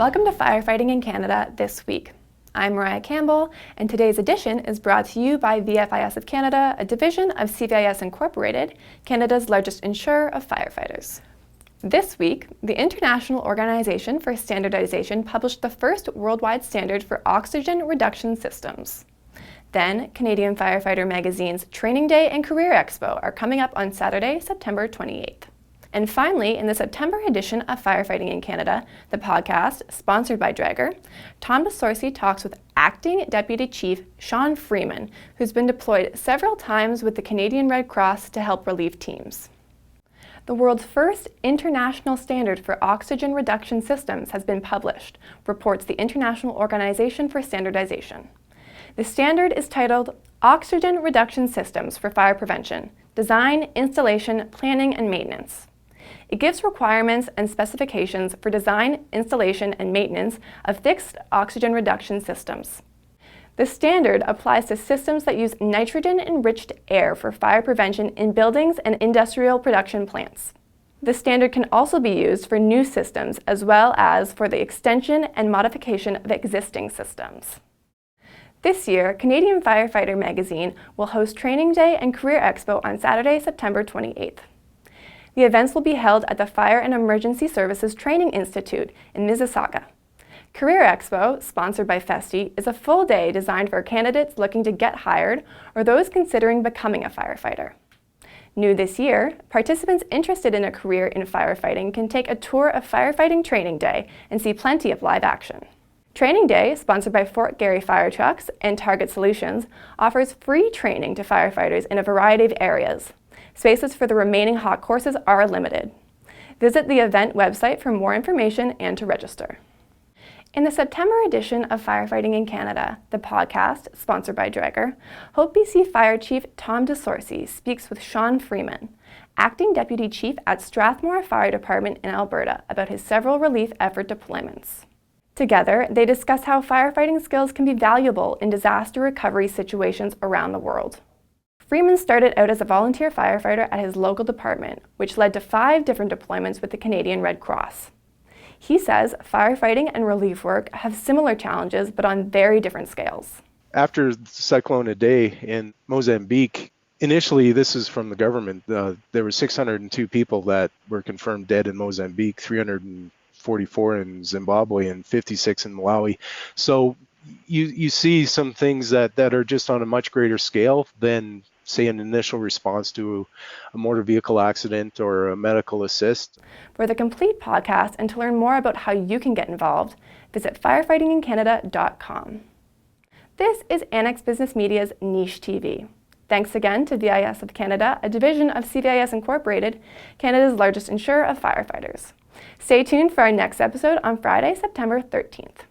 Welcome to Firefighting in Canada This Week. I'm Moriah Campbell, and today's edition is brought to you by VFIS of Canada, a division of CVIS Incorporated, Canada's largest insurer of firefighters. This week, the International Organization for Standardization published the first worldwide standard for oxygen reduction systems. Then, Canadian Firefighter magazine's Training Day and Career Expo are coming up on Saturday, September 28th. And finally, in the September edition of Firefighting in Canada, the podcast, sponsored by Draeger, Tom DeSorcy talks with Acting Deputy Chief Sean Freeman, who's been deployed several times with the Canadian Red Cross to help relief teams. The world's first international standard for oxygen reduction systems has been published, reports the International Organization for Standardization. The standard is titled Oxygen Reduction Systems for Fire Prevention, Design, Installation, Planning, and Maintenance. It gives requirements and specifications for design, installation, and maintenance of fixed oxygen reduction systems. The standard applies to systems that use nitrogen-enriched air for fire prevention in buildings and industrial production plants. The standard can also be used for new systems as well as for the extension and modification of existing systems. This year, Canadian Firefighter magazine will host Training Day and Career Expo on Saturday, September 28th. The events will be held at the Fire and Emergency Services Training Institute in Mississauga. Career Expo, sponsored by Festi, is a full day designed for candidates looking to get hired or those considering becoming a firefighter. New this year, participants interested in a career in firefighting can take a tour of Firefighting Training Day and see plenty of live action. Training Day, sponsored by Fort Garry Fire Trucks and Target Solutions, offers free training to firefighters in a variety of areas. Spaces for the remaining hot courses are limited. Visit the event website for more information and to register. In the September edition of Firefighting in Canada, the podcast, sponsored by Draeger, Hope BC Fire Chief Tom DeSorcy speaks with Sean Freeman, Acting Deputy Chief at Strathmore Fire Department in Alberta, about his several relief effort deployments. Together, they discuss how firefighting skills can be valuable in disaster recovery situations around the world. Freeman started out as a volunteer firefighter at his local department, which led to 5 different deployments with the Canadian Red Cross. He says firefighting and relief work have similar challenges, but on very different scales. After Cyclone Idai in Mozambique, initially, this is from the government, there were 602 people that were confirmed dead in Mozambique, 344 in Zimbabwe, and 56 in Malawi. So you see some things that are just on a much greater scale than, say, an initial response to a motor vehicle accident or a medical assist. For the complete podcast and to learn more about how you can get involved, visit firefightingincanada.com. This is Annex Business Media's Niche TV. Thanks again to VIS of Canada, a division of CVIS Incorporated, Canada's largest insurer of firefighters. Stay tuned for our next episode on Friday, September 13th.